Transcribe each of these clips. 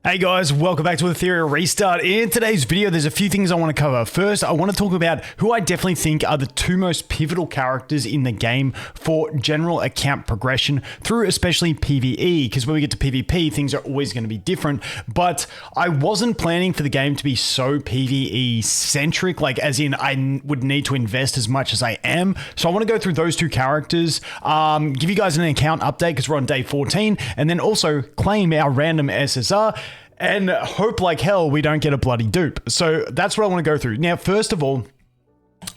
Hey guys, welcome back to Etheria Restart. In today's video, there's a few things I want to cover. First, I want to talk about who I definitely think are the two most pivotal characters in the game for general account progression through especially PvE, because when we get to PvP, things are always going to be different. But I wasn't planning for the game to be so PvE centric, like as in I would need to invest as much as I am. So I want to go through those two characters, give you guys an account update because we're on day 14, and then also claim our random SSR. And hope like hell we don't get a bloody dupe. So that's what I want to go through. Now, first of all,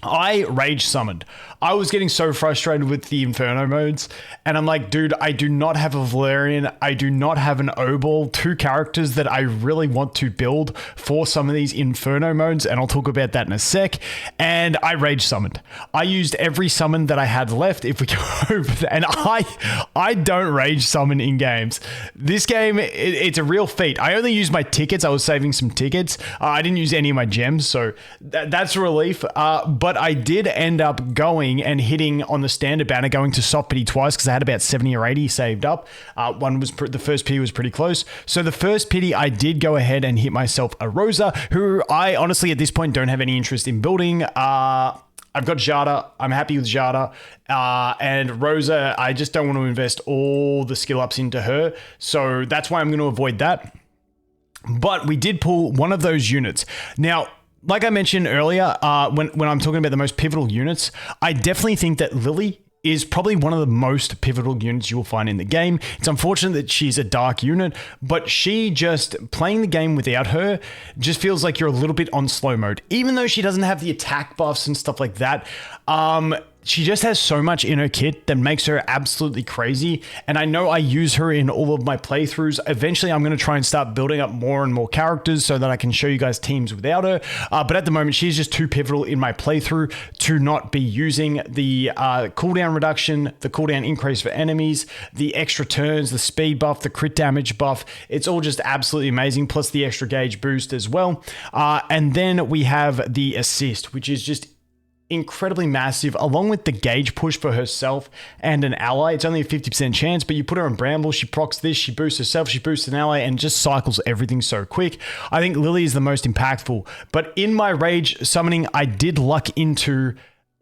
I rage summoned. I was getting so frustrated with the Inferno modes, and I'm like, dude, I do not have a Valerian, I do not have an Obol, two characters that I really want to build for some of these Inferno modes, and I'll talk about that in a sec. And I rage summoned. I used every summon that I had left. If we go over that, and I don't rage summon in games. This game, it's a real feat. I only used my tickets. I was saving some tickets. I didn't use any of my gems, so that's a relief. But I did end up going and hitting on the standard banner, going to soft pity twice because I had about 70 or 80 saved up. The first pity was pretty close. So the first pity, I did go ahead and hit myself a Rosa, who I honestly at this point don't have any interest in building. I've got Jada. I'm happy with Jada. And Rosa, I just don't want to invest all the skill ups into her. So that's why I'm going to avoid that. But we did pull one of those units. Now, like I mentioned earlier, when I'm talking about the most pivotal units, I definitely think that Lily is probably one of the most pivotal units you will find in the game. It's unfortunate that she's a dark unit, but she just, playing the game without her just feels like you're a little bit on slow mode. Even though she doesn't have the attack buffs and stuff like that, she just has so much in her kit that makes her absolutely crazy. And I know I use her in all of my playthroughs. Eventually, I'm going to try and start building up more and more characters so that I can show you guys teams without her. But at the moment, she's just too pivotal in my playthrough to not be using the cooldown reduction, the cooldown increase for enemies, the extra turns, the speed buff, the crit damage buff. It's all just absolutely amazing, plus the extra gauge boost as well. And then we have the assist, which is just incredibly massive, along with the gauge push for herself and an ally. It's only a 50% chance, but you put her in Bramble, she procs this, she boosts herself, she boosts an ally, and just cycles everything so quick. I think Lily is the most impactful, but in my rage summoning, I did luck into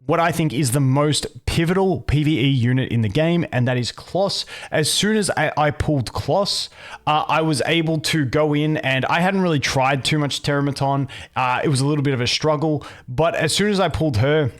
what I think is the most pivotal PvE unit in the game, and that is Kloss. As soon as I pulled Kloss, I was able to go in, and I hadn't really tried too much Terramaton. It was a little bit of a struggle, but as soon as I pulled her,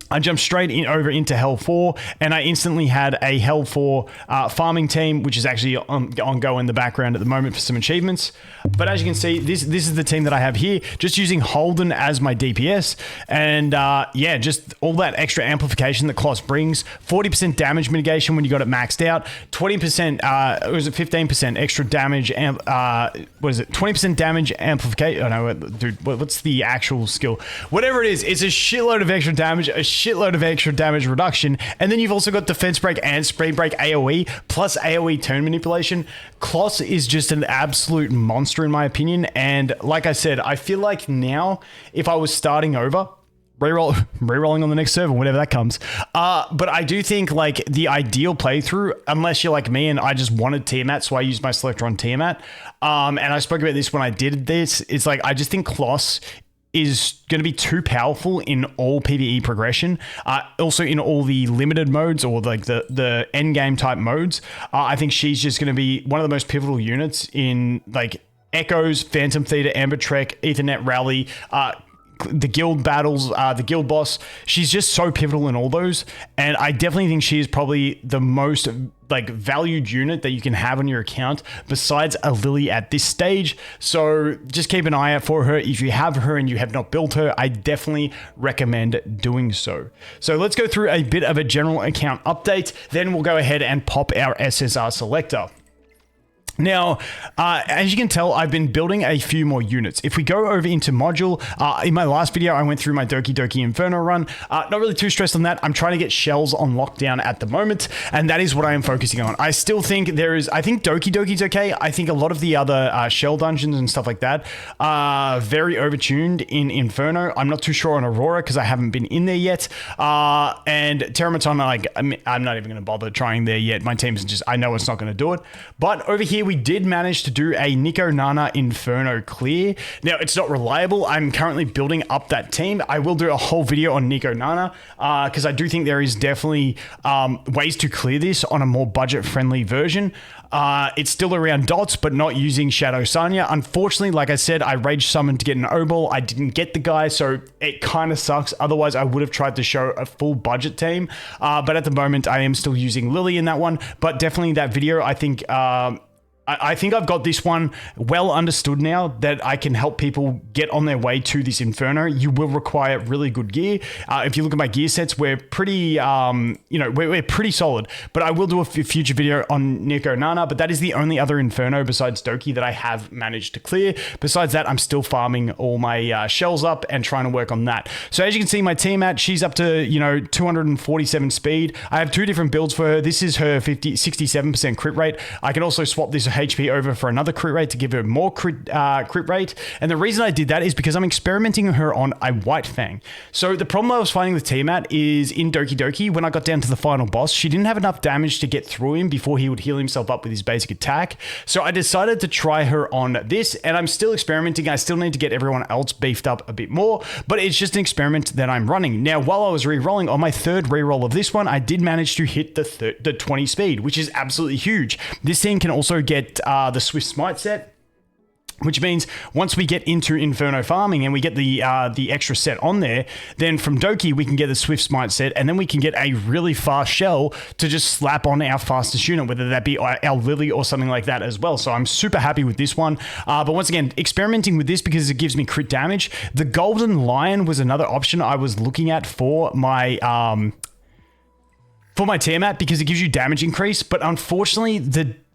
I jumped straight over into Hell 4, and I instantly had a Hell 4 farming team, which is actually on go in the background at the moment for some achievements. But as you can see, this is the team that I have here, just using Holden as my DPS. And yeah, just all that extra amplification that Kloss brings. 40% damage mitigation when you got it maxed out. 20%, was it 15% extra damage? What is it? 20% damage amplification. Oh no, dude, what's the actual skill? Whatever it is, it's a shitload of extra damage, shitload of extra damage reduction, and then you've also got defense break and speed break AoE plus AoE turn manipulation. Kloss is just an absolute monster in my opinion, and like I said, I feel like now if I was starting over, rerolling on the next server, whenever that comes. But I do think like the ideal playthrough, unless you're like me and I just wanted Tiamat, so I used my selector on Tiamat. And I spoke about this when I did this. It's like I just think Kloss is going to be too powerful in all PvE progression, also in all the limited modes or like the end game type modes. I think she's just going to be one of the most pivotal units in like Echoes, Phantom Theater, Amber Trek, Ethernet Rally, the guild battles, the guild boss. She's just so pivotal in all those, and I definitely think she is probably the most like valued unit that you can have on your account besides a Lily at this stage. So just keep an eye out for her. If you have her and you have not built her, I definitely recommend doing so. So let's go through a bit of a general account update, then we'll go ahead and pop our SSR selector. Now, as you can tell, I've been building a few more units. If we go over into module, in my last video, I went through my Doki Doki Inferno run. Not really too stressed on that. I'm trying to get shells on lockdown at the moment, and that is what I am focusing on. I still think I think Doki Doki's okay. I think a lot of the other shell dungeons and stuff like that are very overtuned in Inferno. I'm not too sure on Aurora because I haven't been in there yet. And Terramaton, like, I'm not even going to bother trying there yet. My team's just, I know it's not going to do it. But over here, we did manage to do a Nico Nana Inferno clear. Now, it's not reliable. I'm currently building up that team. I will do a whole video on Nico Nana because I do think there is definitely ways to clear this on a more budget-friendly version. It's still around dots, but not using Shadow Sanya. Unfortunately, like I said, I rage summoned to get an O-Ball. I didn't get the guy, so it kind of sucks. Otherwise, I would have tried to show a full budget team. But at the moment, I am still using Lily in that one. But definitely that video, I think... I think I've got this one well understood now that I can help people get on their way to this Inferno. You will require really good gear. If you look at my gear sets, we're pretty, we're pretty solid. But I will do a future video on Nico Nana, but that is the only other Inferno besides Doki that I have managed to clear. Besides that, I'm still farming all my shells up and trying to work on that. So as you can see, my Tiamat, she's up to, 247 speed. I have two different builds for her. This is her 67% crit rate. I can also swap this HP over for another crit rate to give her more crit rate. And the reason I did that is because I'm experimenting her on a White Fang. So the problem I was finding with Tiamat is in Doki Doki, when I got down to the final boss, she didn't have enough damage to get through him before he would heal himself up with his basic attack. So I decided to try her on this, and I'm still experimenting. I still need to get everyone else beefed up a bit more, but it's just an experiment that I'm running. Now, while I was re-rolling on my third re-roll of this one, I did manage to hit the 20 speed, which is absolutely huge. This team can also get the Swift Smite set, which means once we get into Inferno farming and we get the extra set on there, then from Doki we can get the Swift Smite set, and then we can get a really fast shell to just slap on our fastest unit, whether that be our Lily or something like that as well. So I'm super happy with this one. But once again, experimenting with this because it gives me crit damage. The Golden Lion was another option I was looking at for my Tiamat because it gives you damage increase, but unfortunately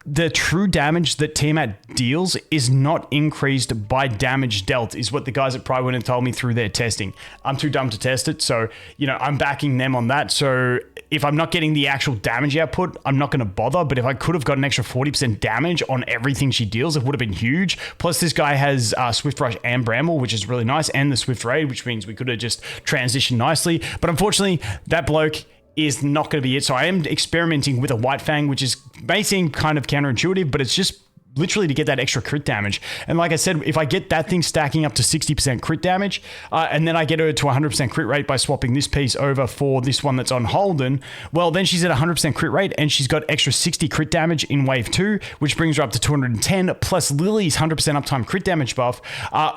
the true damage that Tiamat deals is not increased by damage dealt, is what the guys at Pride have told me through their testing. I'm too dumb to test it, so, I'm backing them on that. So if I'm not getting the actual damage output, I'm not going to bother. But if I could have got an extra 40% damage on everything she deals, it would have been huge. Plus, this guy has Swift Rush and Bramble, which is really nice, and the Swift Raid, which means we could have just transitioned nicely. But unfortunately, that bloke is not going to be it. So I am experimenting with a White Fang, which may seem kind of counterintuitive, but it's just literally to get that extra crit damage. And like I said, if I get that thing stacking up to 60% crit damage, and then I get her to 100% crit rate by swapping this piece over for this one that's on Holden, well, then she's at 100% crit rate and she's got extra 60 crit damage in wave 2, which brings her up to 210, plus Lily's 100% uptime crit damage buff,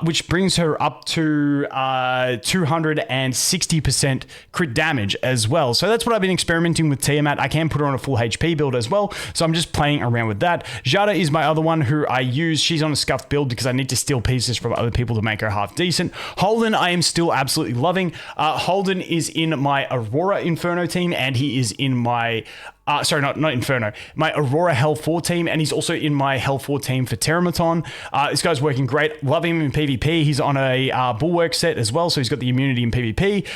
which brings her up to 260% crit damage as well. So that's what I've been experimenting with Tiamat. I can put her on a full HP build as well, so I'm just playing around with that. Jada is my other one who I use. She's on a scuffed build because I need to steal pieces from other people to make her half decent. Holden, I am still absolutely loving. Holden is in my Aurora Inferno team, and he is in my not Inferno, my Aurora Hell 4 team, and he's also in my Hell 4 team for Terramaton. This guy's working great. Love him in PvP. He's on a Bulwark set as well, so he's got the immunity in PvP.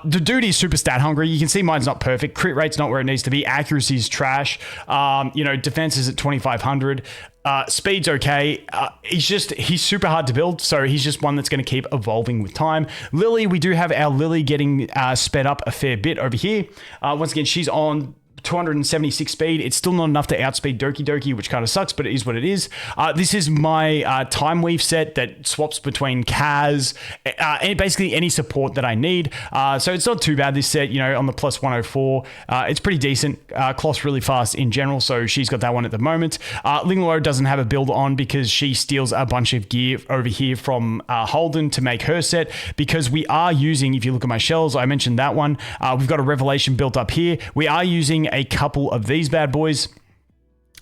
The dude is super stat hungry. You can see mine's not perfect. Crit rate's not where it needs to be. Accuracy is trash. Defense is at 2,500. Speed's okay. He's super hard to build, so he's just one that's going to keep evolving with time. Lily, we do have our Lily getting sped up a fair bit over here. Once again, she's on 276 speed. It's still not enough to outspeed Doki Doki, which kind of sucks, but it is what it is. This is my Time Weave set that swaps between Kaz and basically any support that I need. So it's not too bad, this set, on the plus 104. It's pretty decent. Cloth's really fast in general, so she's got that one at the moment. Linglo doesn't have a build on because she steals a bunch of gear over here from Holden to make her set, because we are using, if you look at my shells, I mentioned that one. We've got a Revelation built up here. We are using a couple of these bad boys.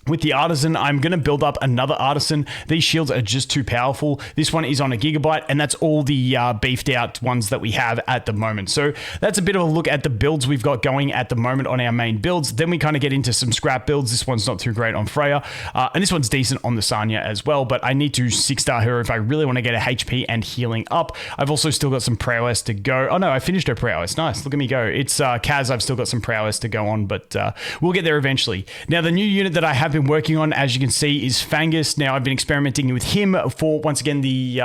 With the Artisan, I'm going to build up another Artisan. These shields are just too powerful. This one is on a gigabyte, and that's all the beefed out ones that we have at the moment. So that's a bit of a look at the builds we've got going at the moment on our main builds. Then we kind of get into some scrap builds. This one's not too great on Freya, and this one's decent on the Sanya as well, but I need to 6-star her if I really want to get a HP and healing up. I've also still got some prowess to go. Oh no, I finished her prowess. Nice, look at me go. It's Kaz, I've still got some prowess to go on, but we'll get there eventually. Now, the new unit that I have been working on, as you can see, is Fangus. Now, I've been experimenting with him for, once again, the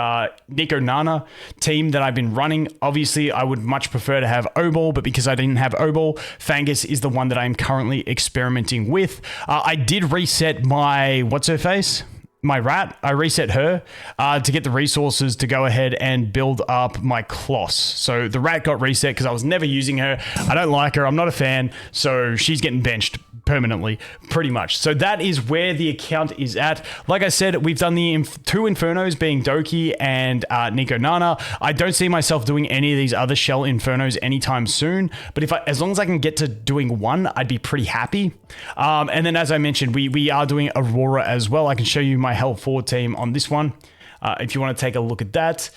Nico Nana team that I've been running. Obviously, I would much prefer to have O-Ball, but because I didn't have O-Ball, Fangus is the one that I'm currently experimenting with. I did reset my, what's-her-face? My rat. I reset her to get the resources to go ahead and build up my Kloss. So the rat got reset because I was never using her. I don't like her. I'm not a fan. So she's getting benched permanently, pretty much. So that is where the account is at. Like I said, we've done the two Infernos, being Doki and Nico Nana. I don't see myself doing any of these other Shell Infernos anytime soon, but as long as I can get to doing one, I'd be pretty happy. And then, as I mentioned, we are doing Aurora as well. I can show you my Hell 4 team on this one, if you want to take a look at that,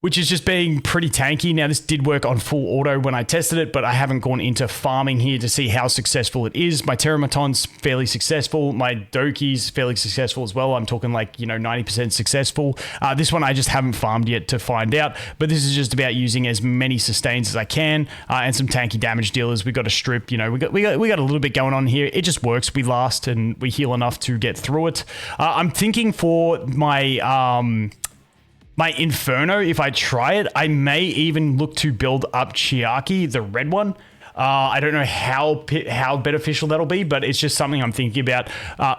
which is just being pretty tanky. Now, this did work on full auto when I tested it, but I haven't gone into farming here to see how successful it is. My Terramaton's fairly successful. My Doki's fairly successful as well. I'm talking like, 90% successful. This one I just haven't farmed yet to find out, but this is just about using as many sustains as I can, and some tanky damage dealers. We got a strip, we got a little bit going on here. It just works. We last and we heal enough to get through it. I'm thinking for my Inferno, if I try it, I may even look to build up Chiaki, the red one. I don't know how beneficial that'll be, but it's just something I'm thinking about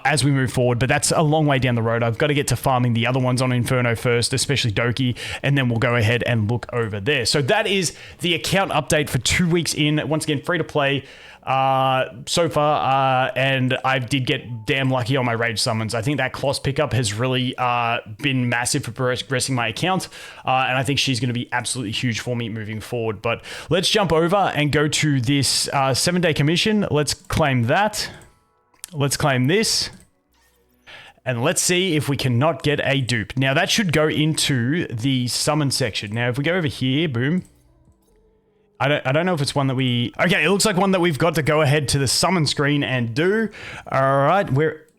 as we move forward. But that's a long way down the road. I've got to get to farming the other ones on Inferno first, especially Doki, and then we'll go ahead and look over there. So that is the account update for 2 weeks in. Once again, free to play so far, and I did get damn lucky on my rage summons. I think that Kloss pickup has really been massive for progressing my account, and I think she's going to be absolutely huge for me moving forward. But let's jump over and go to this 7-day commission. Let's claim that. Let's claim this. And let's see if we cannot get a dupe. Now, that should go into the summon section. Now, if we go over here, boom. I don't know if it's one that we... Okay, it looks like one that we've got to go ahead to the summon screen and do. All right,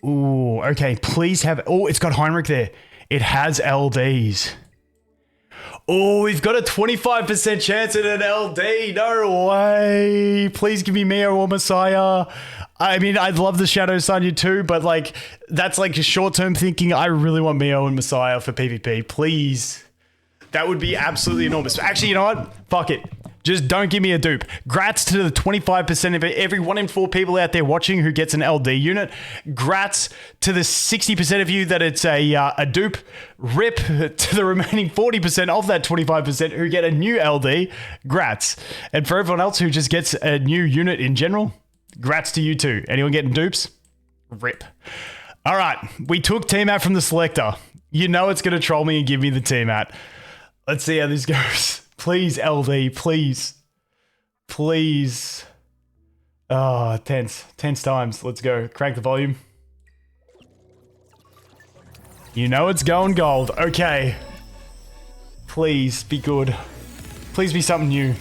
ooh, okay, please have... Oh, it's got Heinrich there. It has LDs. Oh, we've got a 25% chance at an LD. No way. Please give me Mia or Messiah. I mean, I'd love the Shadow Sanya too, but like, that's like a short-term thinking. I really want Mio and Messiah for PvP. Please. That would be absolutely enormous. Actually, you know what? Fuck it. Just don't give me a dupe. Grats to the 25% of every 1 in 4 people out there watching who gets an LD unit. Grats to the 60% of you that it's a dupe. Rip to the remaining 40% of that 25% who get a new LD. Grats. And for everyone else who just gets a new unit in general, grats to you too. Anyone getting dupes? Rip. All right. We took team out from the selector. You know it's going to troll me and give me the team out. Let's see how this goes. Please, LD, please. Please. Oh, tense. Tense times. Let's go. Crank the volume. You know it's going gold. Okay. Please, be good. Please be something new.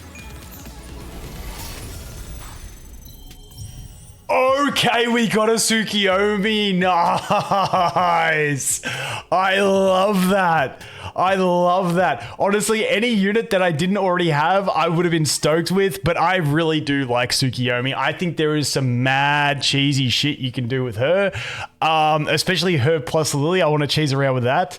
Okay, we got a Tsukiyomi. Nice. I love that. I love that. Honestly, any unit that I didn't already have, I would have been stoked with, but I really do like Tsukiyomi. I think there is some mad cheesy shit you can do with her. Especially her plus Lily. I want to cheese around with that.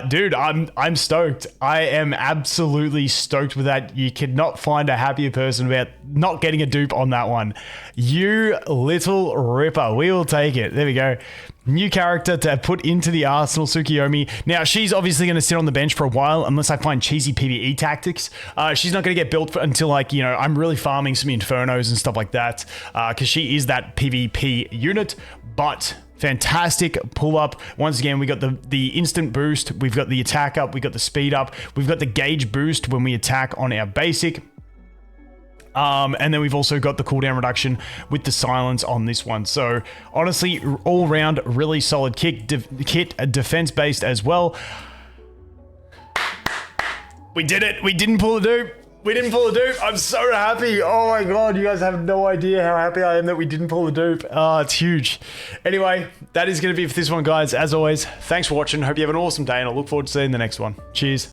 Dude, I'm stoked. I am absolutely stoked with that. You cannot find a happier person about not getting a dupe on that one. You little ripper. We will take it. There we go. New character to put into the arsenal, Tsukiyomi. Now, she's obviously going to sit on the bench for a while unless I find cheesy PvE tactics. She's not going to get built until, like, I'm really farming some Infernos and stuff like that, because she is that PvP unit. But fantastic pull up. Once again, we got the instant boost. We've got the attack up. We got the speed up. We've got the gauge boost when we attack on our basic. And then we've also got the cooldown reduction with the silence on this one. So honestly, all round, really solid kit, defense based as well. We did it. We didn't pull a dupe. We didn't pull a dupe. I'm so happy. Oh my God. You guys have no idea how happy I am that we didn't pull a dupe. It's huge. Anyway, that is going to be for this one, guys. As always, thanks for watching. Hope you have an awesome day and I look forward to seeing the next one. Cheers.